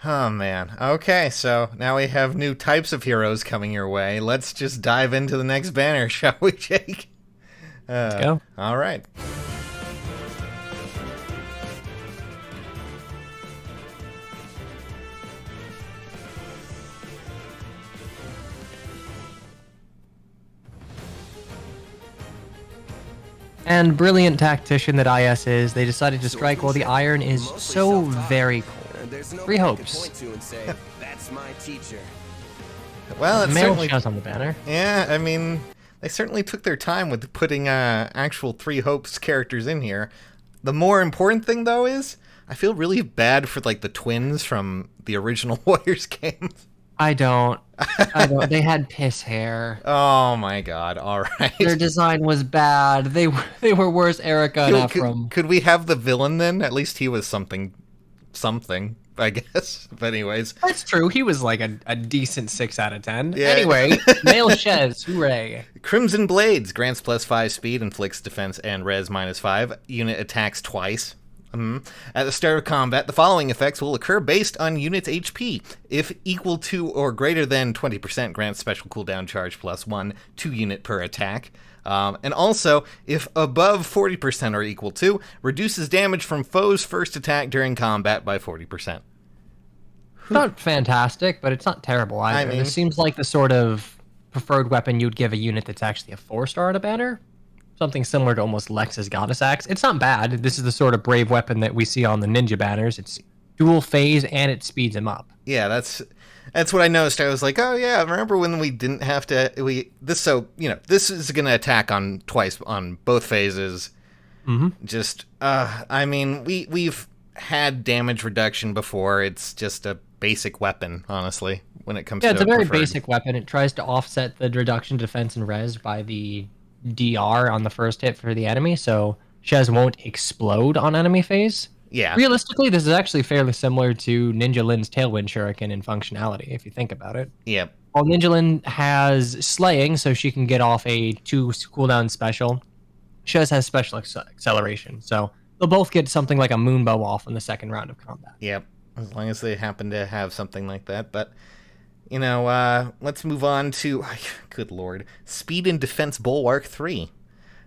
Oh, man. Okay, so now we have new types of heroes coming your way. Let's just dive into the next banner, shall we, Jake? Let's go. All right. And brilliant tactician that IS is, they decided to strike while the iron is so very cold. Three hopes. That's my teacher. Well, it's Male certainly... shows on the banner. Yeah, I mean, they certainly took their time with putting actual Three Hopes characters in here. The more important thing, though, is I feel really bad for, like, the twins from the original Warriors games. I don't. They had piss hair. Oh my god! All right. Their design was bad. They were worse. Erica and Ephraim. Could we have the villain then? At least he was something, I guess. But anyways, That's true. He was like a decent 6 out of 10. Yeah. Anyway, male Shez, hooray! Crimson Blades grants +5 speed, inflicts defense and res -5. Unit attacks twice. At the start of combat, the following effects will occur based on unit's HP. If equal to or greater than 20%, grants special cooldown charge +1 to unit per attack. And also, if above 40% or equal to, reduces damage from foes' first attack during combat by 40%. Not fantastic, but it's not terrible either. I mean- This seems like the sort of preferred weapon you'd give a unit that's actually a 4-star at a banner. Something similar to almost Lex's Goddess Axe. It's not bad. This is the sort of brave weapon that we see on the ninja banners. It's dual phase and it speeds him up. Yeah, that's what I noticed. I was like, oh yeah, remember when we didn't have to this is gonna attack on twice on both phases. Mm-hmm. Just I mean, we've had damage reduction before. It's just a basic weapon, honestly, when it comes to It's a very preferred. basic weapon. It tries to offset the reduction defense and res by the DR on the first hit for the enemy, so Shez won't explode on enemy phase. Yeah. Realistically, this is actually fairly similar to Ninja Lin's Tailwind Shuriken in functionality, if you think about it. Yep. While Ninja Lin has slaying, so she can get off a 2 cooldown special, Shez has special acceleration, so they'll both get something like a moonbow off in the second round of combat. Yep. As long as they happen to have something like that, but let's move on to, good lord, Speed and Defense Bulwark 3.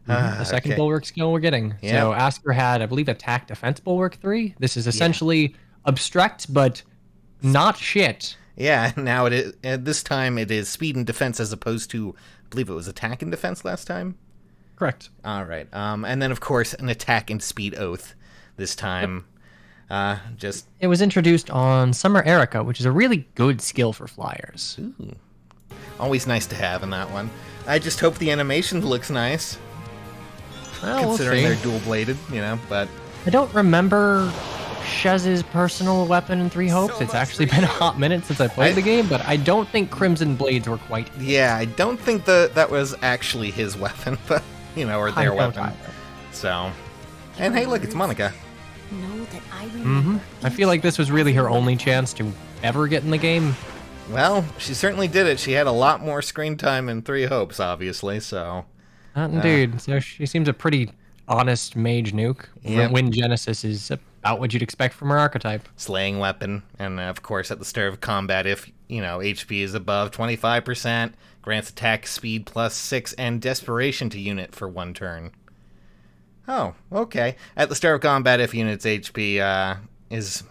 The second Bulwark skill we're getting. Yeah. So Asker had, I believe, Attack Defense Bulwark 3. This is essentially obstruct, but not shit. Yeah, now it is, this time it is Speed and Defense as opposed to, I believe it was Attack and Defense last time? Correct. All right. And then, of course, an Attack and Speed Oath this time. It was introduced on Summer Erica, which is a really good skill for flyers. Ooh. Always nice to have in that one. I just hope the animation looks nice, Well, considering we'll they're see. dual-bladed, but... I don't remember Shez's personal weapon in Three Hopes. It's actually been a hot minute since I played the game, but I don't think Crimson Blades were quite... Yeah, I don't think that was actually his weapon, but, or I their don't weapon. either. So... And hey, look, it's Monica. Know that I remember I feel like this was really her only chance to ever get in the game. Well, she certainly did it. She had a lot more screen time in Three Hopes, obviously, so... Indeed. So she seems a pretty honest mage nuke. Yep. Win Genesis is about what you'd expect from her archetype. Slaying weapon, and of course at the start of combat, if HP is above 25%, grants attack speed +6 and desperation to unit for 1 turn. Oh, okay. At the start of combat, if unit's HP is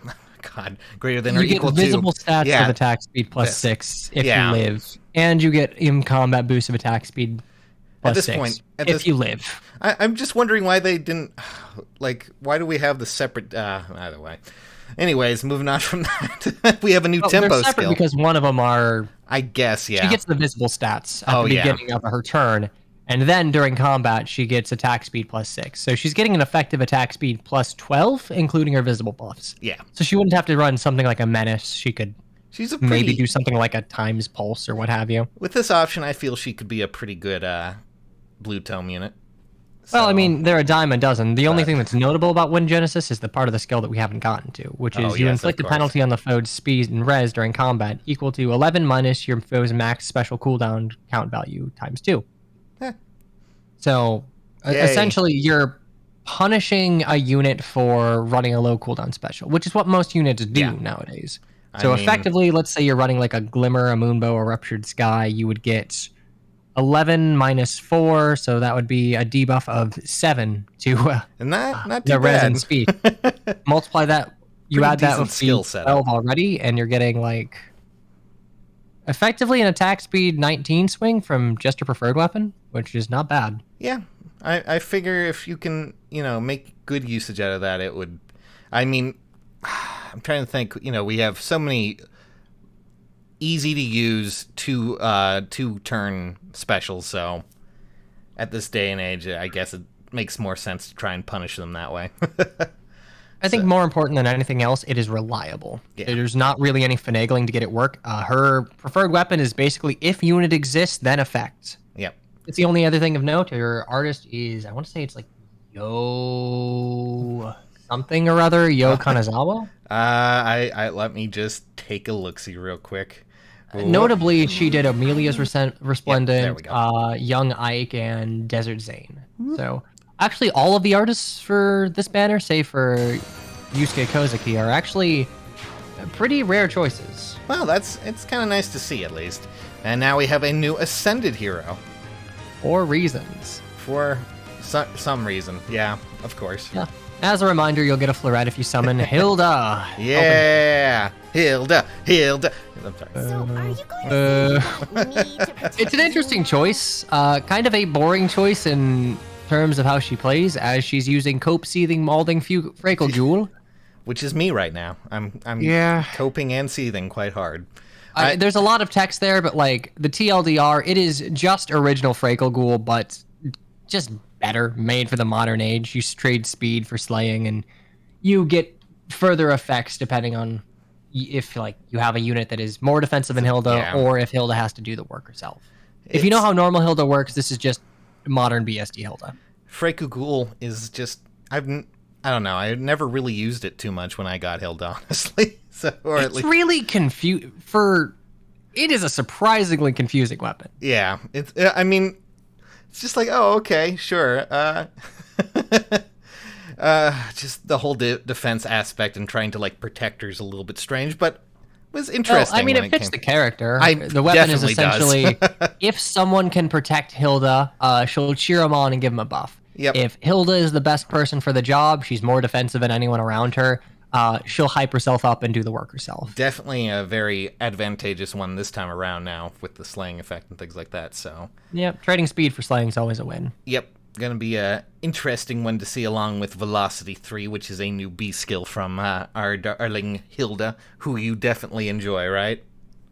greater than or You get equal to visible stats yeah, of attack speed +6 if Yeah. you live, and you get in combat boost of attack speed At this +6 point- if you live. I'm just wondering why they didn't, why do we have the separate, either way. Anyways, moving on from that, we have a new tempo They're separate skill. because one of them are... I guess, yeah. She gets the visible stats at Oh, the yeah. beginning of her turn, and then during combat, she gets attack speed +6. So she's getting an effective attack speed +12, including her visible buffs. Yeah. So she wouldn't have to run something like a menace. She could She's a pretty, maybe do something like a times pulse or what have you. with this option, I feel she could be a pretty good blue tome unit. Well, I So- mean, they're a dime a dozen. The only But- thing that's notable about Wind Genesis is the part of the skill that we haven't gotten to, which is Oh, you yes, of inflict a course. penalty on the foe's speed and res during combat equal to 11 minus your foe's max special cooldown count value times 2. Eh. So, Yay. essentially, you're punishing a unit for running a low cooldown special, which is what most units do Yeah. nowadays. So effectively, let's say you're running like a Glimmer, a Moonbow, a Ruptured Sky, you would get 11 minus 4, so that would be a debuff of 7 to and not too the res bad. and speed. Multiply that, you Pretty add that decent with skill the setup. 12 already, and you're getting like effectively an attack speed 19 swing from just your preferred weapon, which is not bad. Yeah, I figure if you can, make good usage out of that, it would. I mean, I'm trying to think. We have so many easy to use two turn specials, so at this day and age, I guess it makes more sense to try and punish them that way. I think more important than anything else, it is reliable. Yeah. There's not really any finagling to get it work. Her preferred weapon is basically if unit exists, then effect. Yep. It's the only other thing of note. Her artist is, I want to say it's like Yo something or other, Yo Kanazawa. I let me just take a look-see real quick. Notably, she did Amelia's Resplendent, there we go. Young Ike, and Desert Zane. So, actually, all of the artists for this banner, save for Yusuke Kozaki, are actually pretty rare choices. Well, it's kind of nice to see, at least. And now we have a new Ascended hero. For reasons. For some reason. Yeah, of course. Yeah. As a reminder, you'll get a Florette if you summon Hilda. Yeah! Hilda! I'm sorry. So are you going to me to protect It's an interesting you? choice. Kind of a boring choice in terms of how she plays, as she's using Cope, Seething, Malding, Frakel Jewel. Which is me right now. I'm Yeah. coping and seething quite hard. There's a lot of text there, but like the TLDR, it is just original Frakel Ghoul, but just better, made for the modern age. You trade speed for slaying, and you get further effects depending on if like you have a unit that is more defensive than Hilda, Yeah. or if Hilda has to do the work herself. If you know how normal Hilda works, this is just modern BSD Hilda. Freku Ghoul is just I don't know. I never really used it too much when I got Hilda, honestly. So, or at It's least really it is a surprisingly confusing weapon. yeah. It's I mean, it's just like, oh, okay, sure. Just the whole defense aspect and trying to like protect her is a little bit strange, but was interesting. Well, I mean, when it fits the character. I The weapon is definitely does. essentially, if someone can protect Hilda, she'll cheer him on and give him a buff. Yep. If Hilda is the best person for the job, she's more defensive than anyone around her, she'll hype herself up and do the work herself. Definitely a very advantageous one this time around now with the slaying effect and things like that. So, Yep, trading speed for slaying is always a win. yep, gonna be a interesting one to see along with Velocity 3, which is a new B skill from our darling Hilda, who you definitely enjoy, right?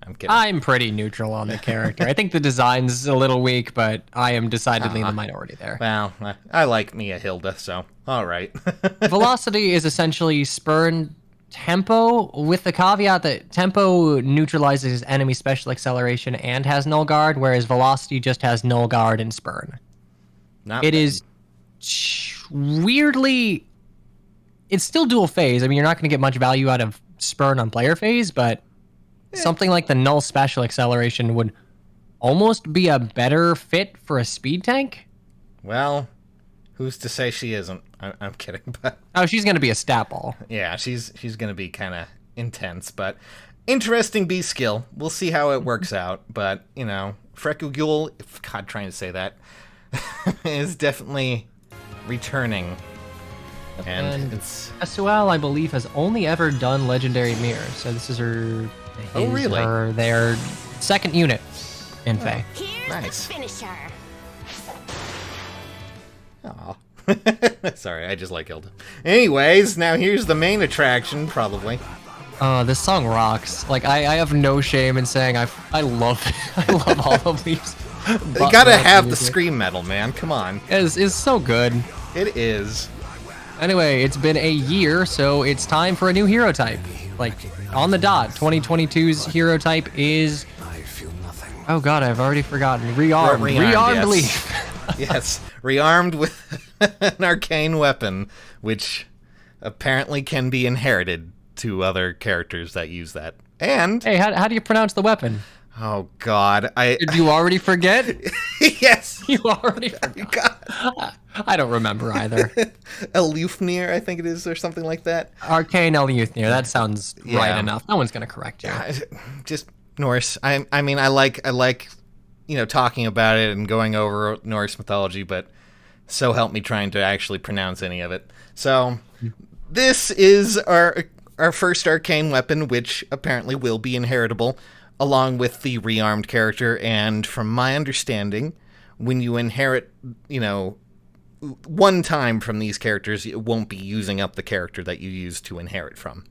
I'm kidding. I'm pretty neutral on the character. I think the design's a little weak, but I am decidedly in the minority there. Well, I like me a Hilda, so all right. Velocity is essentially spurn tempo, with the caveat that tempo neutralizes enemy special acceleration and has null guard, whereas velocity just has null guard and spurn. Not It bad. is weirdly, it's still dual phase. I mean, you're not going to get much value out of spurn on player phase, but something like the null special acceleration would almost be a better fit for a speed tank. Well, who's to say she isn't? I'm kidding, but Oh, she's going to be a stat ball. yeah, she's gonna be kind of intense, but interesting B skill. We'll see how it works out, but Freku Ghoul, God, trying to say that, is definitely returning, and And it's SOL, I believe, has only ever done Legendary Mirror, so this is Oh, really? their second unit in Fae. Here's Nice. the finisher. Aw. Sorry, I just like Hilda. Anyways, now here's the main attraction, probably. This song rocks. Like I have no shame in saying I love I love all of these. You gotta have the scream metal, man. Come on. Is so good. It is. Anyway, it's been a year, so it's time for a new hero type. Like on the dot, 2022's hero type is. Oh God, I've already forgotten. Rearmed. Rearmed yes. Leaf. Yes, rearmed with an arcane weapon, which apparently can be inherited to other characters that use that. And Hey, how do you pronounce the weapon? Oh God, Did you already forget? yes. You already forgot. God. I don't remember either. Elufnir, I think it is, or something like that. Arcane Eleuthir. That sounds right Yeah. enough. No one's gonna correct you. Just Norse. I mean, I like talking about it and going over Norse mythology, but so help me trying to actually pronounce any of it. So this is our first arcane weapon, which apparently will be inheritable, along with the rearmed character. And from my understanding, when you inherit, one time from these characters, it won't be using up the character that you used to inherit from.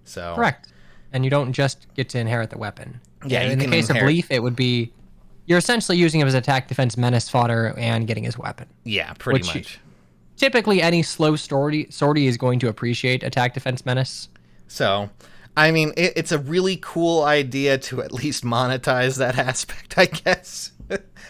So Correct. And you don't just get to inherit the weapon. Yeah, you in the can case inherit- of Leaf, it would be you're essentially using him as attack, defense, menace, fodder, and getting his weapon. Yeah, pretty Which- much. Typically, any slow sortie is going to appreciate attack, defense, menace. So, I mean, it's a really cool idea to at least monetize that aspect, I guess.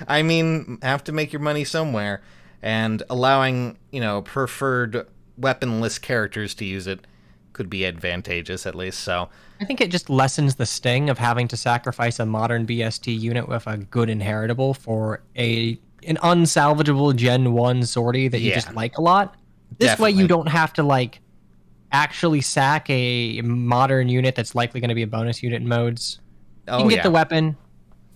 I mean, have to make your money somewhere, and allowing, preferred weaponless characters to use it could be advantageous, at least. So, I think it just lessens the sting of having to sacrifice a modern BST unit with a good inheritable for an unsalvageable Gen 1 sortie that you Yeah. just like a lot. This way Definitely. you don't have to actually sack a modern unit that's likely going to be a bonus unit in modes. You can get the weapon.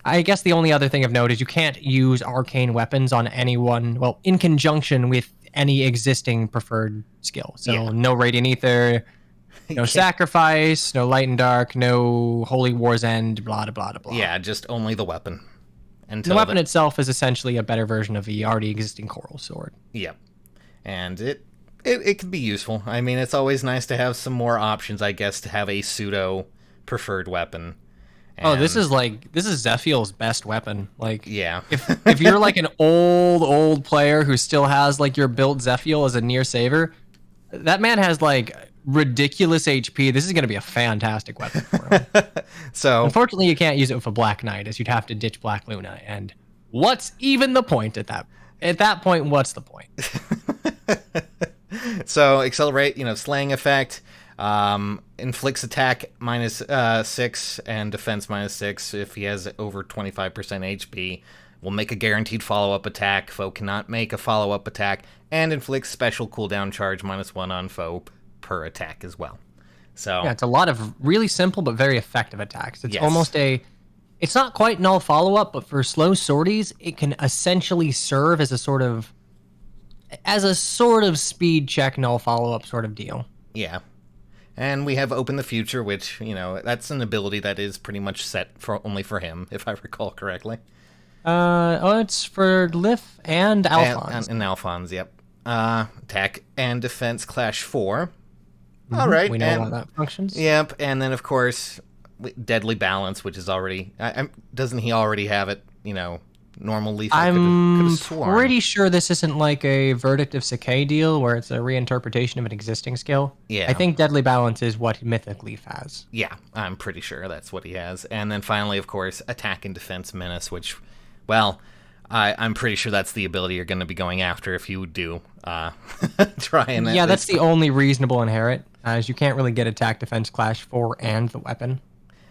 I guess the only other thing of note is you can't use arcane weapons on anyone, well, in conjunction with any existing preferred skill. So Yeah. no Radiant Ether, no Sacrifice, no Light and Dark, no Holy War's End, blah, blah, blah, blah. Yeah, just only the weapon. The weapon itself is essentially a better version of the already existing Coral Sword. Yep. And it could be useful. I mean, it's always nice to have some more options, I guess, to have a pseudo preferred weapon. This is Zephiel's best weapon. Yeah. if you're an old player who still has your built Zephiel as a near saver, that man has ridiculous HP. This is going to be a fantastic weapon for him. So, Unfortunately, you can't use it with a Black Knight, as you'd have to ditch Black Luna. And what's even the point at that? At that point, what's the point? so accelerate, slaying effect, inflicts attack -6 and defense -6 if he has over 25% HP. Will make a guaranteed follow-up attack. Foe cannot make a follow-up attack, and inflicts special cooldown charge -1 on foe per attack as well. So Yeah, it's a lot of really simple but very effective attacks. It's Yes. almost it's not quite null follow-up, but for slow sorties, it can essentially serve as a sort of speed check null follow-up sort of deal. yeah. And we have Open the Future, which, that's an ability that is pretty much set only for him, if I recall correctly. It's for Lif and Alphonse. And Alphonse, yep. Attack and defense clash 4. All right. We know how that functions. Yep, and then, of course, Deadly Balance, which is already... doesn't he already have it, normal Leaf? I'm sworn. pretty sure this isn't a Verdict of Sakai deal where it's a reinterpretation of an existing skill. Yeah. I think Deadly Balance is what Mythic Leaf has. Yeah, I'm pretty sure that's what he has. And then finally, of course, Attack and Defense Menace, which, well, I'm pretty sure that's the ability you're going to be going after if you do try and... Yeah, that's the only reasonable inherit, as you can't really get Attack, Defense, Clash 4 and the weapon.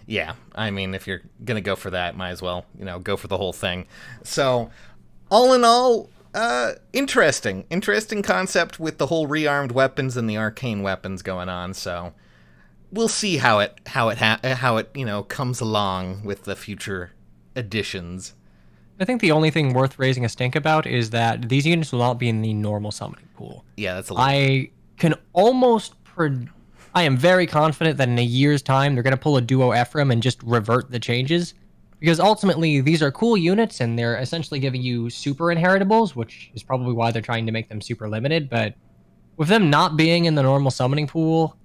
Yeah, I mean, if you're going to go for that, might as well, go for the whole thing. So, all in all, interesting concept with the whole rearmed weapons and the arcane weapons going on. So, we'll see how it comes along with the future editions. I think the only thing worth raising a stink about is that these units will not be in the normal summoning pool. Yeah, that's a lot. I can almost... I am very confident that in a year's time, they're going to pull a Duo Ephraim and just revert the changes. Because ultimately, these are cool units, and they're essentially giving you super inheritables, which is probably why they're trying to make them super limited. But with them not being in the normal summoning pool,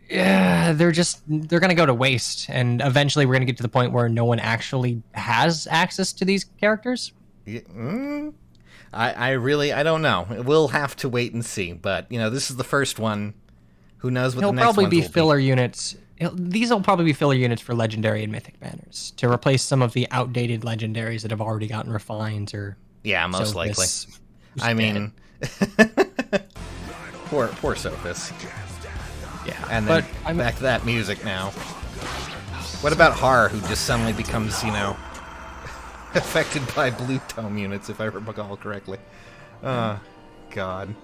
yeah, they're going to go to waste. And eventually, we're going to get to the point where no one actually has access to these characters. I don't know. We'll have to wait and see. But, this is the first one. Who knows what the next probably ones be will filler units. These will probably be filler units for legendary and mythic banners to replace some of the outdated legendaries that have already gotten refined or... Yeah, most likely. I mean... poor Sophis. Yeah, And then back to that music now. What about Har, who just suddenly becomes, affected by blue tome units, if I recall correctly? God.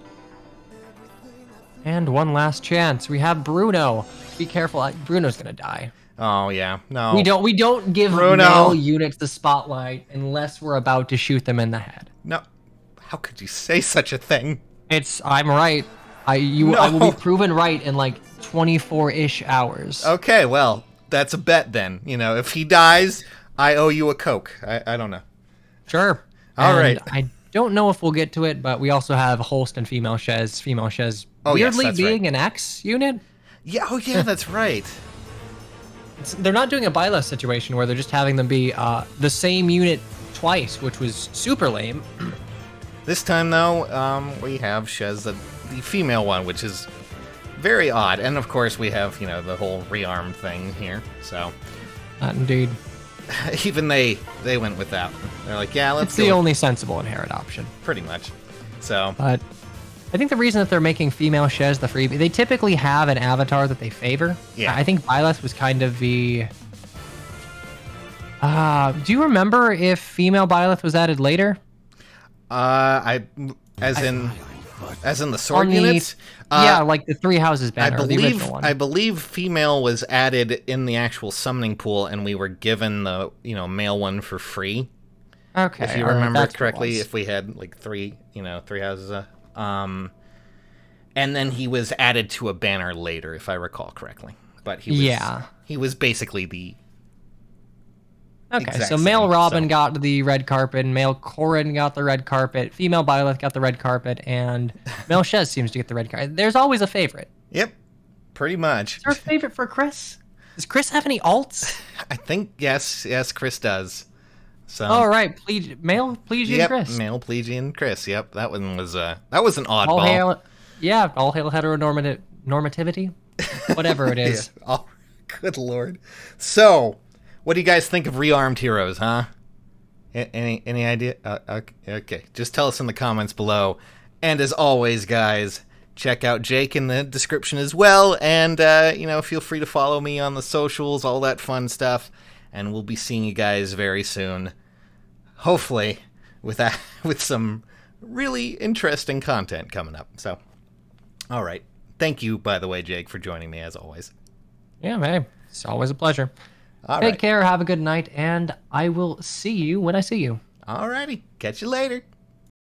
And one last chance. We have Bruno. Be careful. Bruno's gonna die. Oh yeah, no. We don't give Bruno. male units the spotlight unless we're about to shoot them in the head. No. How could you say such a thing? I'm right. I will be proven right in like 24-ish hours. Okay, well, that's a bet then. If he dies, I owe you a Coke. I don't know. Sure. All and right. I don't know if we'll get to it, but we also have Holst and Female Shez. Female Shez weirdly that's being right. an X unit. Yeah, oh yeah, that's right. They're not doing a Byleth situation where they're just having them be the same unit twice, which was super lame. This time, though, we have Shez, the female one, which is very odd. And, of course, we have, the whole rearm thing here. So, Indeed. even they went with that. They're like, yeah, let's It's go the with- only sensible inherit option. pretty much. So, But I think the reason that they're making Female Shez the freebie, they typically have an avatar that they favor. Yeah. I think Byleth was kind of the... do you remember if Female Byleth was added later? as in the sword On the- units? Yeah, like the Three Houses I banner, the believe original one. I believe female was added in the actual summoning pool, and we were given the male one for free. Okay, If you all right, remember that's what it correctly, was. if we had like three houses, and then he was added to a banner later, if I recall correctly. But he was basically the Okay, exact so male same, Robin so. got the red carpet, male Corrin got the red carpet, female Byleth got the red carpet, and male Shez seems to get the red carpet. There's always a favorite. Yep, pretty much. Is there a favorite for Chris? Does Chris have any alts? I think yes, Chris does. So All right, male Plesian yep, Chris. male Plesian Chris. Yep, that one was an oddball. All hail heteronormativity, whatever it is. Yeah. Oh, good lord. So, what do you guys think of rearmed heroes, huh? Any idea? Okay, just tell us in the comments below. And as always, guys, check out Jake in the description as well. And, feel free to follow me on the socials, all that fun stuff. And we'll be seeing you guys very soon. Hopefully, with some really interesting content coming up. So, all right. Thank you, by the way, Jake, for joining me, as always. Yeah, hey, it's always a pleasure. All Take right. care, have a good night, and I will see you when I see you. All righty. Catch you later.